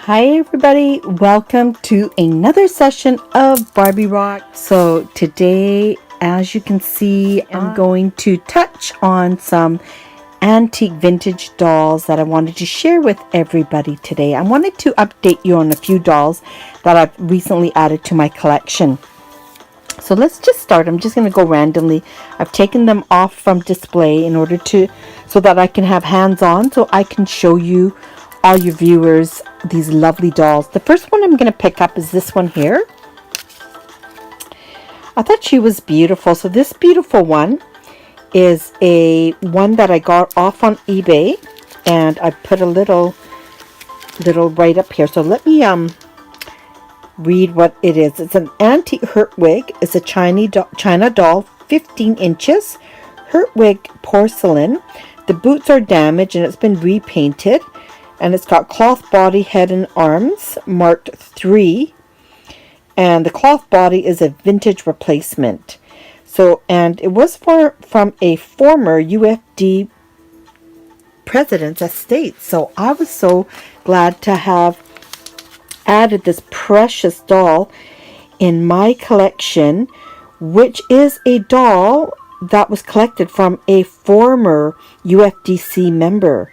Hi everybody, welcome to another session of Barbie Rock. So today, as you can see, I'm going to touch on some antique vintage dolls that I wanted to share with everybody today. I wanted to update you on a few dolls that I've recently added to my collection. So let's just start. I'm just going to go randomly. I've taken them off from display in order to, so that I can have hands-on, so I can show you, all your viewers, these lovely dolls. The first one I'm going to pick up is this one here. I thought she was beautiful. So this beautiful one is a one that I got off on eBay, and I put a little right up here. So let me read what it is. It's an antique Hertwig. It's a China doll, 15 inches, Hertwig porcelain. The boots are damaged and it's been repainted, and it's got cloth body, head and arms marked 3, and the cloth body is a vintage replacement. So, and it was from a former UFD president's estate. So I was so glad to have added this precious doll in my collection, which is a doll that was collected from a former UFDC member.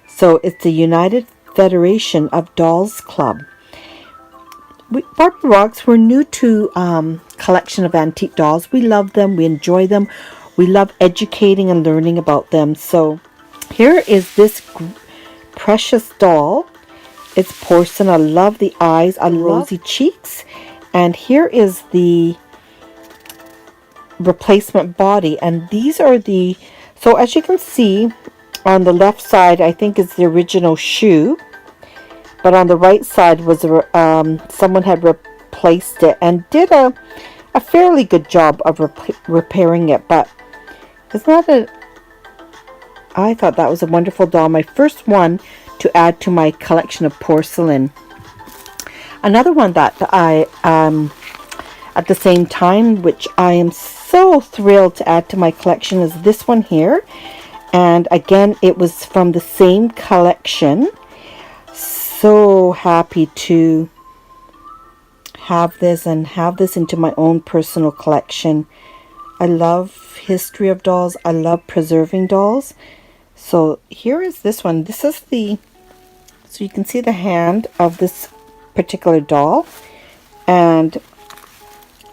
So it's the United Federation of Dolls Club. Barbie Rocks, we're new to collection of antique dolls. We love them, we enjoy them, we love educating and learning about them. So here is this precious doll. It's porcelain. I love the eyes. I love rosy cheeks. And here is the replacement body. And these are the... So as you can see, on the left side, I think is the original shoe. But on the right side was someone had replaced it and did a fairly good job of repairing it. But it's not a... I thought that was a wonderful doll. My first one to add to my collection of porcelain. Another one that I at the same time, which I am so thrilled to add to my collection, is this one here. And again, it was from the same collection. So happy to have this and have this into my own personal collection. I love history of dolls. I love preserving dolls. So here is this one. This is so you can see the hand of this particular doll, and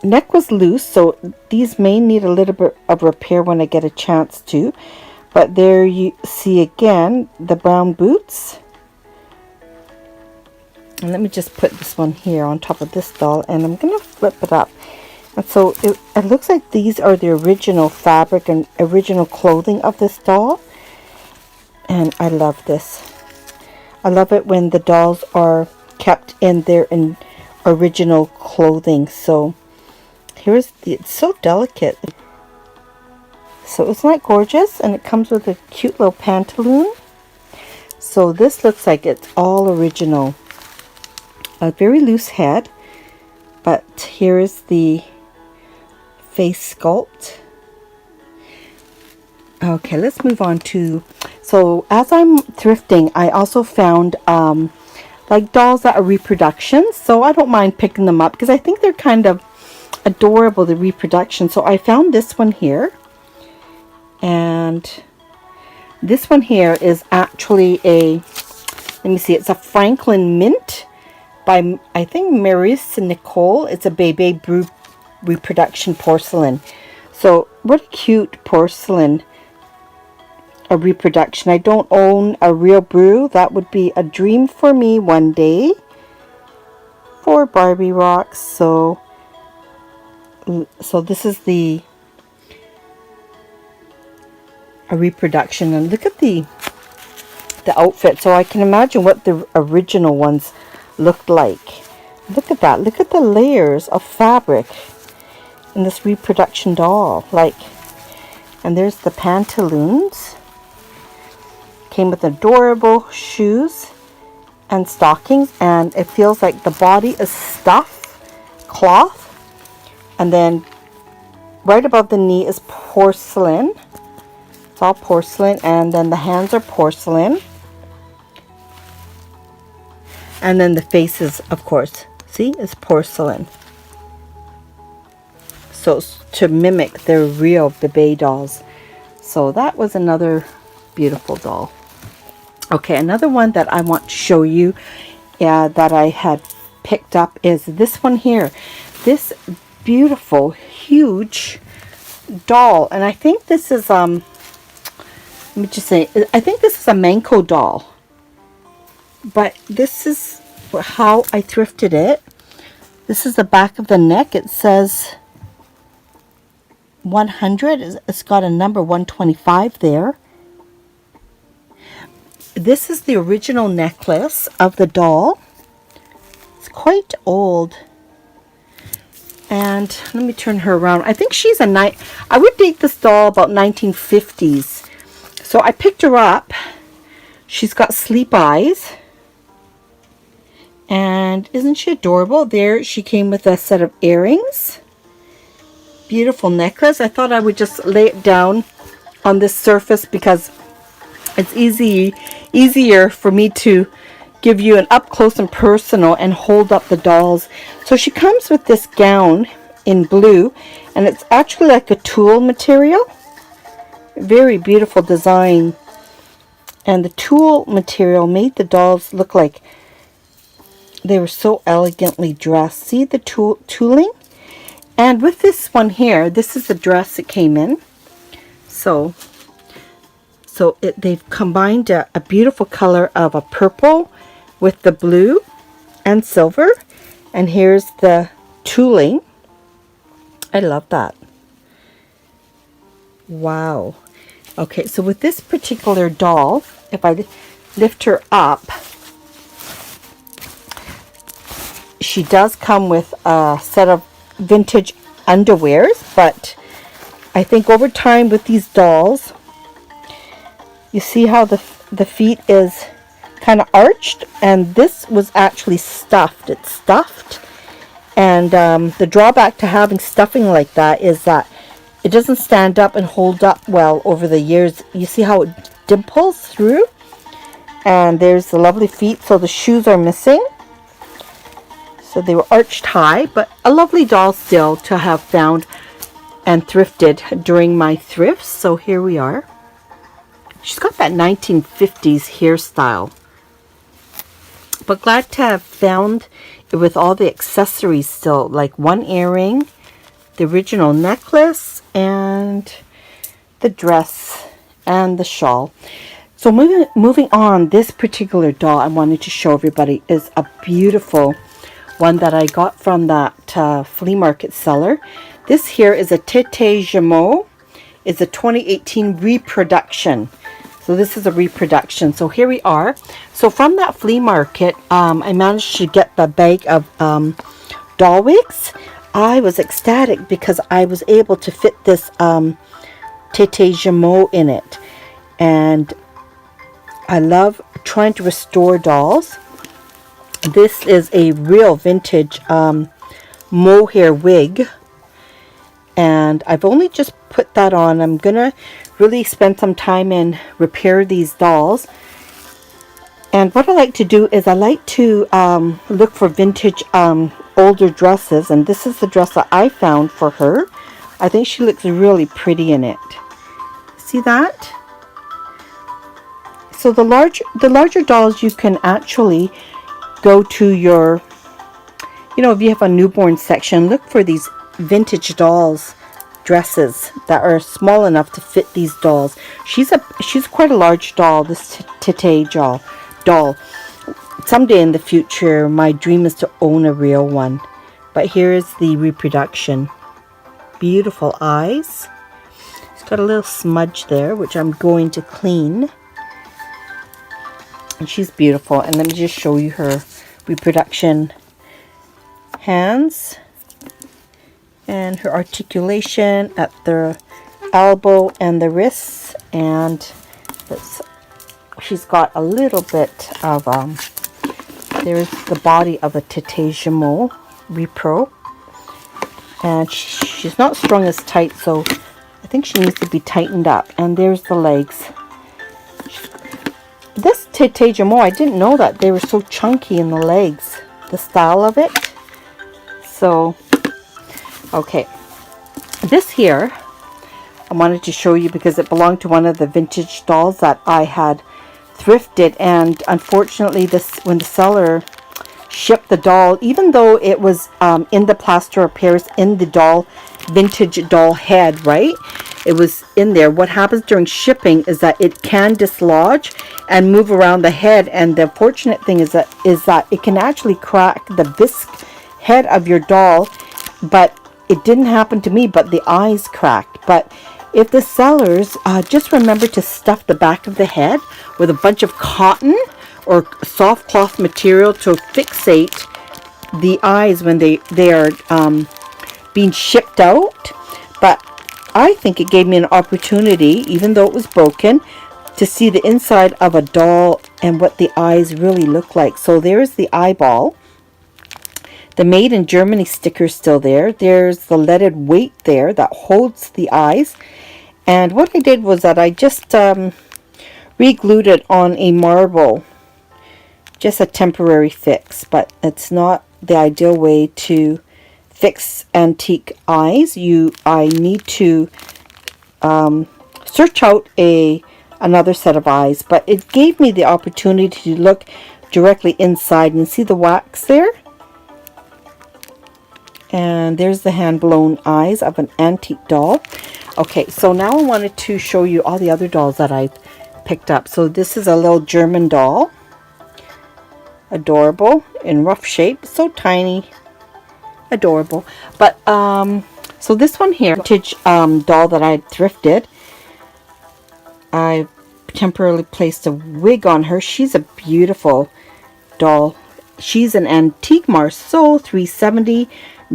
neck was loose, so these may need a little bit of repair when I get a chance to. But there you see again the brown boots. And let me just put this one here on top of this doll, and I'm going to flip it up. And so it looks like these are the original fabric and original clothing of this doll. And I love this. I love it when the dolls are kept in their original clothing. So here's it's so delicate. So isn't that gorgeous? And it comes with a cute little pantaloon. So this looks like it's all original. A very loose head. But here is the face sculpt. Okay, let's move on to... So as I'm thrifting, I also found like dolls that are reproductions. So I don't mind picking them up because I think they're kind of adorable, the reproduction. So I found this one here. And this one here is actually let me see, it's a Franklin Mint by, I think, Maurice Nicole. It's a Bebe Brew reproduction porcelain. So what a cute porcelain. A reproduction. I don't own a real brew. That would be a dream for me one day for Barbie Rocks. So this is a reproduction, and look at the outfit. So I can imagine what the original ones looked like. Look at that. Look at the layers of fabric in this reproduction doll. And there's the pantaloons. Came with adorable shoes and stockings, and it feels like the body is stuff cloth, and then right above the knee is porcelain. It's all porcelain, and then the hands are porcelain. And then the faces, of course, see, is porcelain. So to mimic their real bébé dolls. So that was another beautiful doll. Okay, another one that I want to show you that I had picked up is this one here. This beautiful, huge doll. And I think this is, let me just say, I think this is a Manco doll. But this is how I thrifted it. This is the back of the neck. It says 100. It's got a number 125 there. This is the original necklace of the doll. It's quite old. And let me turn her around. I think she's I would date this doll about 1950s. So I picked her up. She's got sleep eyes. And isn't she adorable? There she came with a set of earrings. Beautiful necklace. I thought I would just lay it down on this surface because it's easier for me to give you an up close and personal and hold up the dolls. So she comes with this gown in blue, and it's actually like a tulle material. Very beautiful design. And the tulle material made the dolls look like they were so elegantly dressed. See the tooling? And with this one here, this is the dress it came in. So they've combined a beautiful color of a purple with the blue and silver. And here's the tooling. I love that. Wow. Okay, so with this particular doll, if I lift her up, she does come with a set of vintage underwears, but I think over time with these dolls, you see how the feet is kind of arched, and this was actually stuffed. It's stuffed, and the drawback to having stuffing like that is that it doesn't stand up and hold up well over the years. You see how it dimples through, and there's the lovely feet. So the shoes are missing. So they were arched high, but a lovely doll still to have found and thrifted during my thrifts. So here we are. She's got that 1950s hairstyle. But glad to have found it with all the accessories still, like one earring, the original necklace, and the dress and the shawl. So moving on, this particular doll I wanted to show everybody is a beautiful one that I got from that flea market seller. This here is a Tete Jameau. It's a 2018 reproduction. So this is a reproduction. So here we are. So from that flea market, I managed to get the bag of doll wigs. I was ecstatic because I was able to fit this Tete Jameau in it. And I love trying to restore dolls. This is a real vintage mohair wig, and I've only just put that on. I'm gonna really spend some time and repair these dolls. And what I like to do is I like to look for vintage older dresses, and this is the dress that I found for her. I think she looks really pretty in it. See that? So the larger dolls you can actually go to your, if you have a newborn section, look for these vintage dolls dresses that are small enough to fit these dolls. She's quite a large doll, this Tete doll. Someday in the future, my dream is to own a real one. But here is the reproduction. Beautiful eyes. It's got a little smudge there, which I'm going to clean. And she's beautiful. And let me just show you her reproduction hands and her articulation at the elbow and the wrists. And she's got a little bit of there's the body of a Tete Jameau repro, and she's not strung as tight, so I think she needs to be tightened up. And there's the legs. this Tejamo, I didn't know that they were so chunky in the legs, the style of it. So, okay, this here I wanted to show you because it belonged to one of the vintage dolls that I had thrifted, and unfortunately when the seller shipped the doll, even though it was in the plaster of Paris, in the doll, vintage doll head, right, it was in there. What happens during shipping is that it can dislodge and move around the head, and the fortunate thing is that it can actually crack the bisque head of your doll. But it didn't happen to me, but the eyes cracked. But if the sellers just remember to stuff the back of the head with a bunch of cotton or soft cloth material to fixate the eyes when they are being shipped out. But I think it gave me an opportunity, even though it was broken, to see the inside of a doll and what the eyes really look like. So there's the eyeball. The Made in Germany sticker is still there. There's the leaded weight there that holds the eyes. And what I did was that I just re-glued it on a marble. Just a temporary fix, but it's not the ideal way to fix antique eyes. I need to search out another set of eyes, but it gave me the opportunity to look directly inside and see the wax there. And there's the hand-blown eyes of an antique doll. Okay, so now I wanted to show you all the other dolls that I picked up. So this is a little German doll. Adorable, in rough shape, so tiny, adorable. But so this one here, vintage doll that I thrifted, I temporarily placed a wig on her. She's a beautiful doll. She's an antique Marceau 370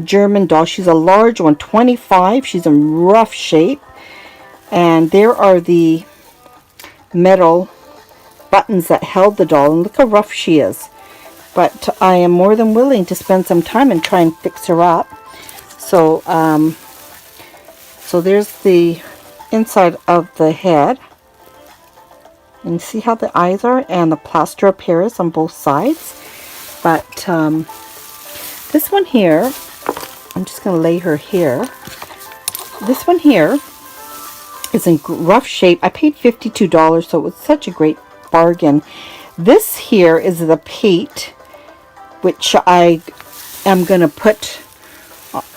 German doll. She's a large one, 25. She's in rough shape, and there are the metal buttons that held the doll, and look how rough she is. But I am more than willing to spend some time and try and fix her up. So, so there's the inside of the head. And you see how the eyes are, and the plaster of Paris on both sides. But this one here, I'm just going to lay her here. This one here is in rough shape. I paid $52, so it was such a great bargain. This here is the pate, which I am going to put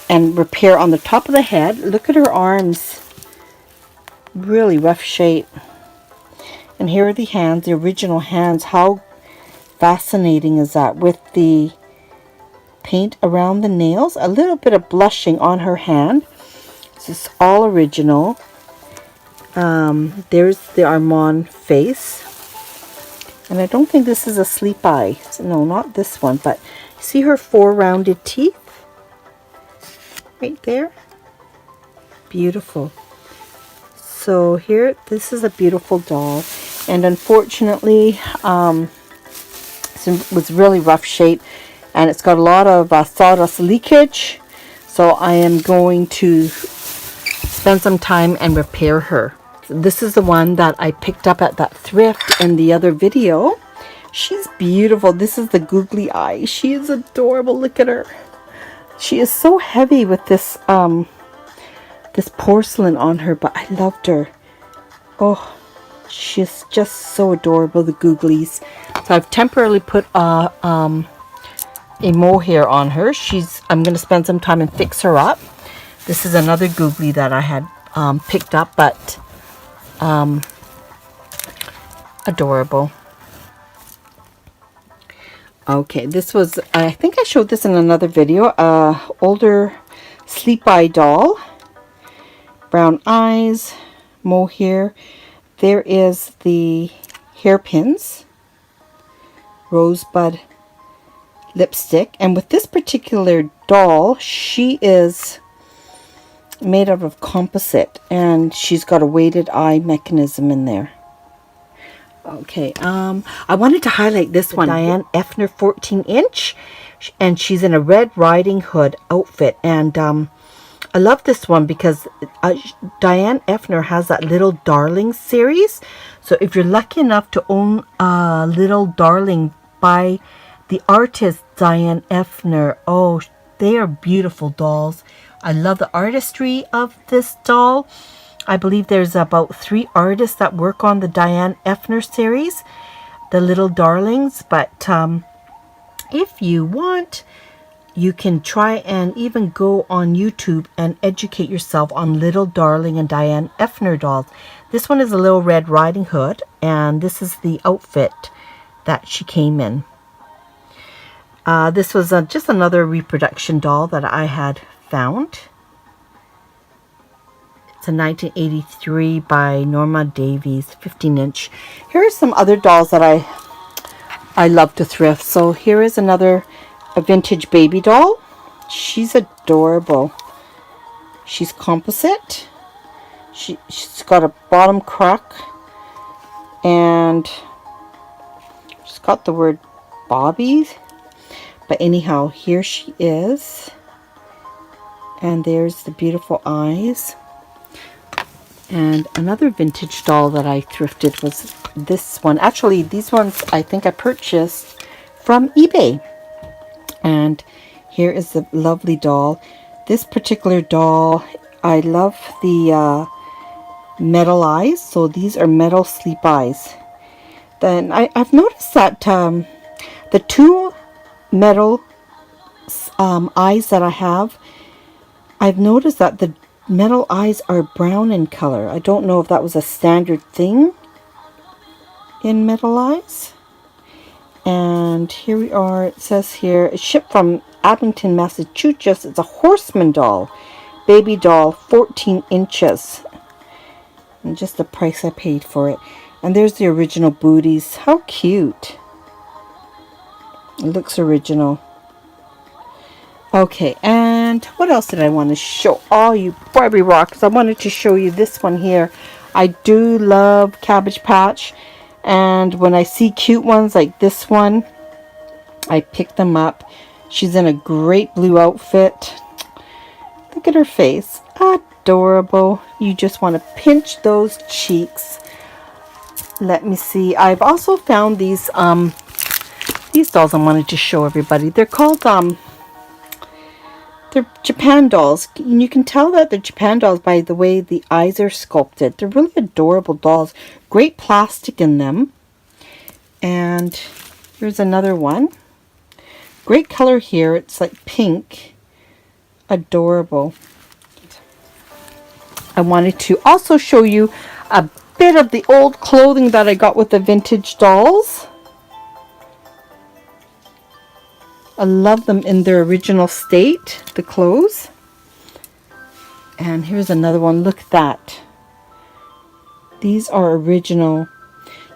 and repair on the top of the head. Look at her arms. Really rough shape. And here are the hands, the original hands. How fascinating is that? With the paint around the nails. A little bit of blushing on her hand. This is all original. There's the Armand face. And I don't think this is a sleep eye. No, not this one. But see her 4 rounded teeth? Right there. Beautiful. So here, this is a beautiful doll. And unfortunately, it was really rough shape. And it's got a lot of sawdust leakage. So I am going to spend some time and repair her. This is the one that I picked up at that thrift in the other video. She's beautiful. This is the googly eye. She is adorable. Look at her. She is so heavy with this this porcelain on her, but I loved her. Oh, she's just so adorable, the googlies. So I've temporarily put a mohair on her. I'm going to spend some time and fix her up. This is another googly that I had picked up, but adorable. Okay, this was, I think I showed this in another video, older sleep eye doll. Brown eyes, mohair. There is the hairpins, rosebud lipstick. And with this particular doll, she is made out of composite, and she's got a weighted eye mechanism in there. Okay, I wanted to highlight this one, Diane Effner 14 inch, and she's in a Red Riding Hood outfit. And I love this one because Diane Effner has that Little Darling series. So if you're lucky enough to own a Little Darling by the artist Diane Effner, oh, they are beautiful dolls. I love the artistry of this doll. I believe there's about 3 artists that work on the Diane Effner series, the Little Darlings. But if you want, you can try and even go on YouTube and educate yourself on Little Darling and Diane Effner dolls. This one is a Little Red Riding Hood, and this is the outfit that she came in. This was just another reproduction doll that I had found. It's a 1983 by Norma Davies, 15-inch. Here are some other dolls that I love to thrift. So here is a vintage baby doll. She's adorable. She's composite. She's got a bottom crack, and she's got the word Bobby. But anyhow, here she is. And there's the beautiful eyes. And another vintage doll that I thrifted was this one. Actually, these ones I think I purchased from eBay. And here is the lovely doll. This particular doll, I love the metal eyes. So these are metal sleep eyes. Then I've noticed that the 2 metal eyes that I have, I've noticed that the metal eyes are brown in color. I don't know if that was a standard thing in metal eyes. And here we are. It says here, it's shipped from Abington, Massachusetts. It's a Horseman doll, baby doll, 14 inches. And just the price I paid for it. And there's the original booties. How cute. It looks original. Okay, and what else did I want to show all you Barbie rockers? I wanted to show you this one here. I do love Cabbage Patch, and when I see cute ones like this one, I pick them up. She's in a great blue outfit. Look at her face. Adorable. You just want to pinch those cheeks. Let me see. I've also found these dolls I wanted to show everybody. They're called they're Japan dolls. And you can tell that they're Japan dolls by the way the eyes are sculpted. They're really adorable dolls. Great plastic in them. And here's another one. Great color here. It's like pink. Adorable. I wanted to also show you a bit of the old clothing that I got with the vintage dolls. I love them in their original state, the clothes. And here's another one. Look at that. These are original.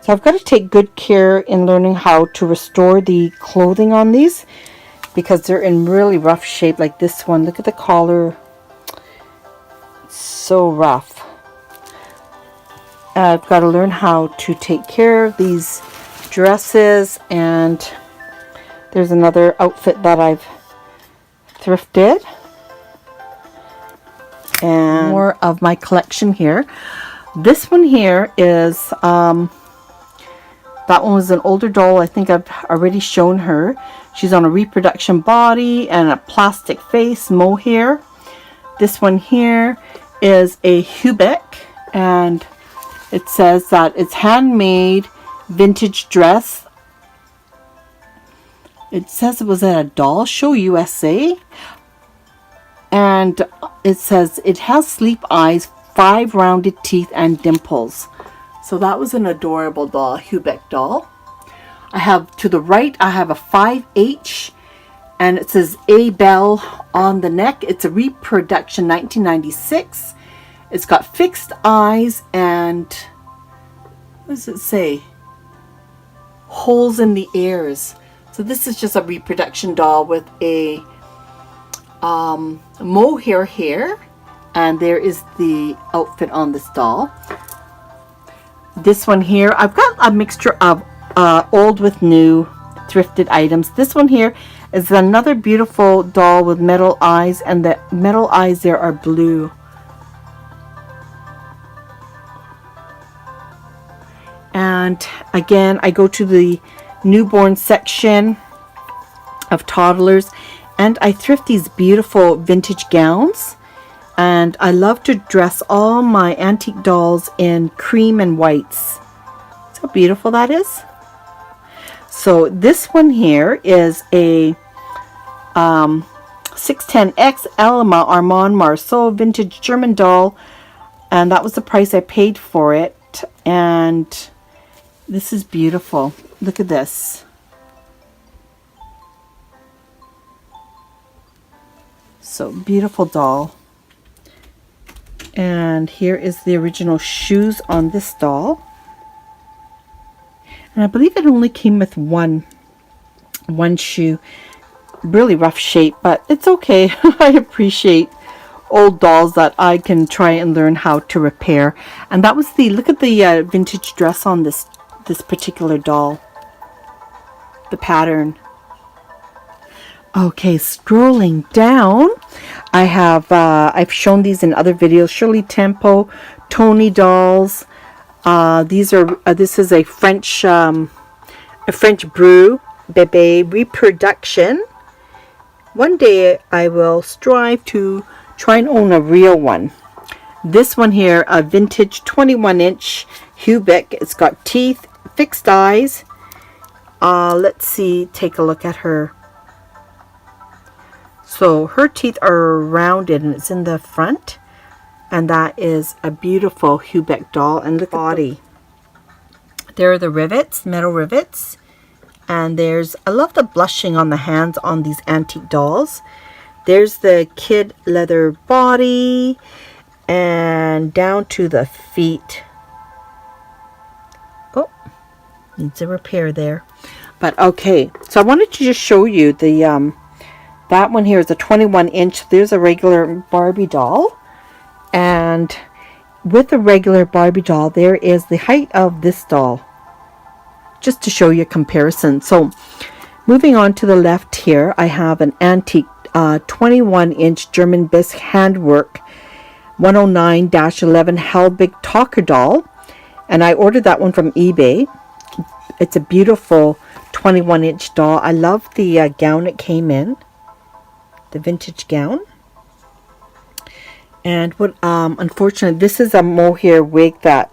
So I've got to take good care in learning how to restore the clothing on these, because they're in really rough shape, like this one. Look at the collar. It's so rough. I've got to learn how to take care of these dresses. And there's another outfit that I've thrifted. And more of my collection here. This one here is, that one was an older doll. I think I've already shown her. She's on a reproduction body and a plastic face, mohair. This one here is a Hubeck, and it says that it's handmade vintage dress. It says it was at a doll show, USA. And it says it has sleep eyes, 5 rounded teeth, and dimples. So that was an adorable doll, Hubeck doll. I have to the right, I have a 5H, and it says A Bell on the neck. It's a reproduction, 1996. It's got fixed eyes and, what does it say? Holes in the ears. So this is just a reproduction doll with a mohair hair, and there is the outfit on this doll. This one here, I've got a mixture of old with new thrifted items. This one here It's another beautiful doll with metal eyes, and the metal eyes there are blue. And again, I go to the newborn section of toddlers, and I thrift these beautiful vintage gowns. And I love to dress all my antique dolls in cream and whites. See how beautiful that is? So this one here is a 610X Elma Armand Marceau vintage German doll, and that was the price I paid for it. And this is beautiful. Look at this. So beautiful doll. And here is the original shoes on this doll. And I believe it only came with one shoe. Really rough shape, but it's okay. I appreciate old dolls that I can try and learn how to repair. And that was the, look at the vintage dress on this particular doll. The pattern. Okay, scrolling down, I have I've shown these in other videos. Shirley Temple, Tony dolls. These are this is a French brew bebe reproduction. One day I will strive to try and own a real one. This one here, a vintage 21-inch Hubic. It's got teeth, fixed eyes. Let's see, take a look at her. So her teeth are rounded and it's in the front. And that is a beautiful Hubic doll. And look at the body. There are the rivets, metal rivets. And there's, I love the blushing on the hands on these antique dolls. There's the kid leather body. And down to the feet. Oh, needs a repair there. But okay, so I wanted to just show you the that one here is a 21-inch. There's a regular Barbie doll. And with the regular Barbie doll, there is the height of this doll. Just to show you a comparison. So, moving on to the left here, I have an antique 21-inch German bisque handwork 109-11 Helbig Talker doll. And I ordered that one from eBay. It's a beautiful 21-inch doll. I love the gown it came in. The vintage gown. And what unfortunately, this is a mohair wig that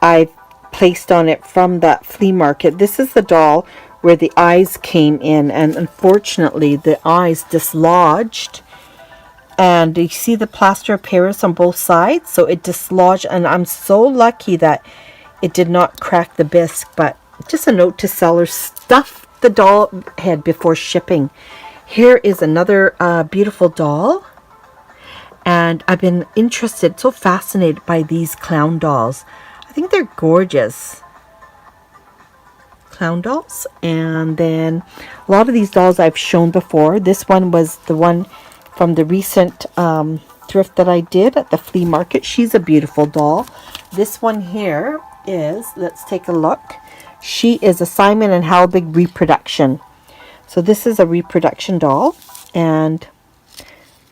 I placed on it from that flea market. This is the doll where the eyes came in, and unfortunately the eyes dislodged. And you see the plaster of Paris on both sides, so it dislodged, and I'm so lucky that it did not crack the bisque. But just a note to sellers, stuff the doll head before shipping. Here is another beautiful doll. And I've been interested, so fascinated by these clown dolls. I think they're gorgeous. Clown dolls. And then a lot of these dolls I've shown before. This one was the one from the recent thrift that I did at the flea market. She's a beautiful doll. This one here is, let's take a look. She is a Simon and Helbig reproduction. So this is a reproduction doll. And I'm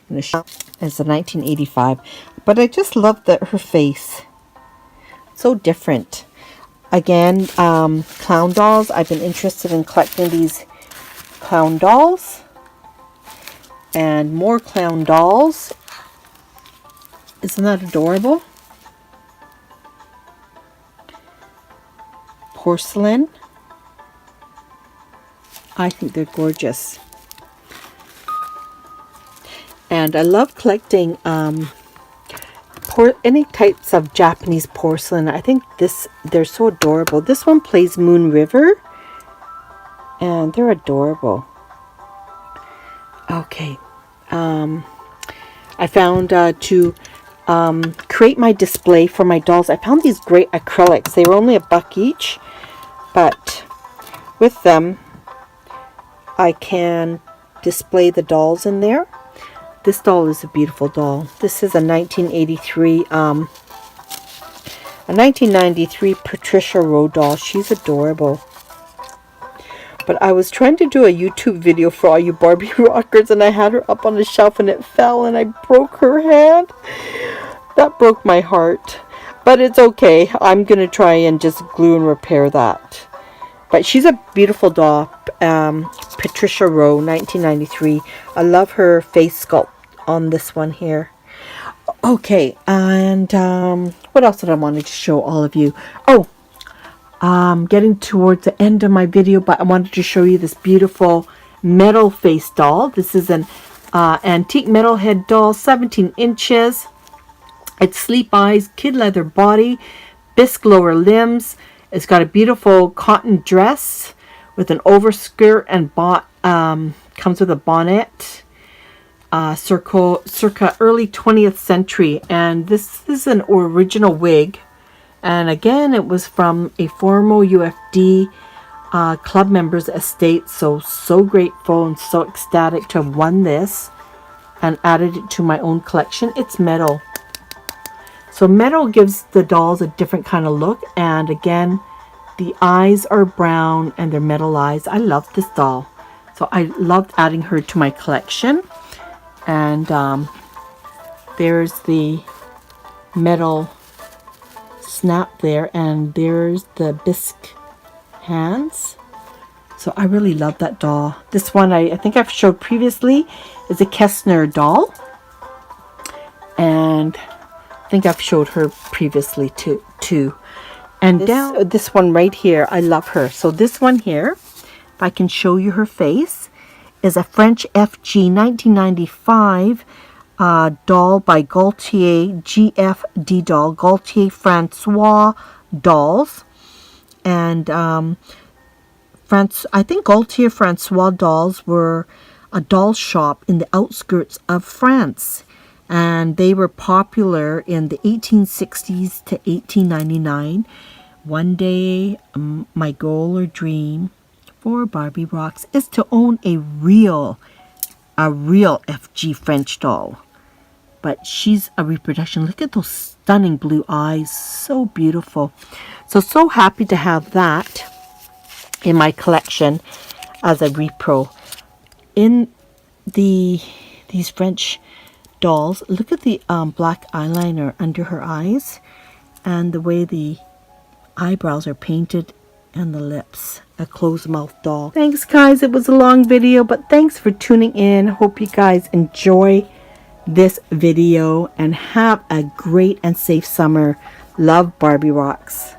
going to show it's a 1985. But I just love her face. So different. Again, clown dolls. I've been interested in collecting these clown dolls. And more clown dolls. Isn't that adorable? Porcelain. I think they're gorgeous. And I love collecting any types of Japanese porcelain. I think they're so adorable. This one plays Moon River. And they're adorable. Okay. I found to create my display for my dolls, I found these great acrylics. They were only $1 each. But with them, I can display the dolls in there. This doll is a beautiful doll. This is a 1993 Patricia Rowe doll. She's adorable. But I was trying to do a YouTube video for all you Barbie rockers, and I had her up on the shelf and it fell and I broke her hand. That broke my heart. But it's okay. I'm going to try and just glue and repair that. But she's a beautiful doll. Patricia Rowe, 1993. I love her face sculpt on this one here. Okay, and what else did I want to show all of you? Oh, getting towards the end of my video, but I wanted to show you this beautiful metal face doll. This is an antique metal head doll, 17 inches. It's sleep eyes, kid leather body, bisque lower limbs. It's got a beautiful cotton dress with an overskirt and comes with a bonnet. Circa early 20th century, and this is an original wig, and again it was from a former UFD club member's estate. So grateful and so ecstatic to have won this and added it to my own collection. It's metal, so metal gives the dolls a different kind of look, and again the eyes are brown and they're metal eyes. I love this doll, so I loved adding her to my collection. And there's the metal snap there, and there's the bisque hands. So I really love that doll. This one I think I've showed previously is a Kessner doll, and I think I've showed her previously too. And this one right here, I love her. So this one here, if I can show you her face, is a French FG 1995 doll by Gaultier, GFD doll, Gaultier Francois dolls. And I think Gaultier Francois dolls were a doll shop in the outskirts of France. And they were popular in the 1860s to 1899. One day, my goal or dream for Barbie Rocks is to own a real FG French doll. But she's a reproduction. Look at those stunning blue eyes. So beautiful. So happy to have that in my collection as a repro. In these French dolls, look at the black eyeliner under her eyes and the way the eyebrows are painted and the lips. A closed mouth doll. Thanks guys, it was a long video, but thanks for tuning in. Hope you guys enjoy this video and have a great and safe summer. Love, Barbie Rocks.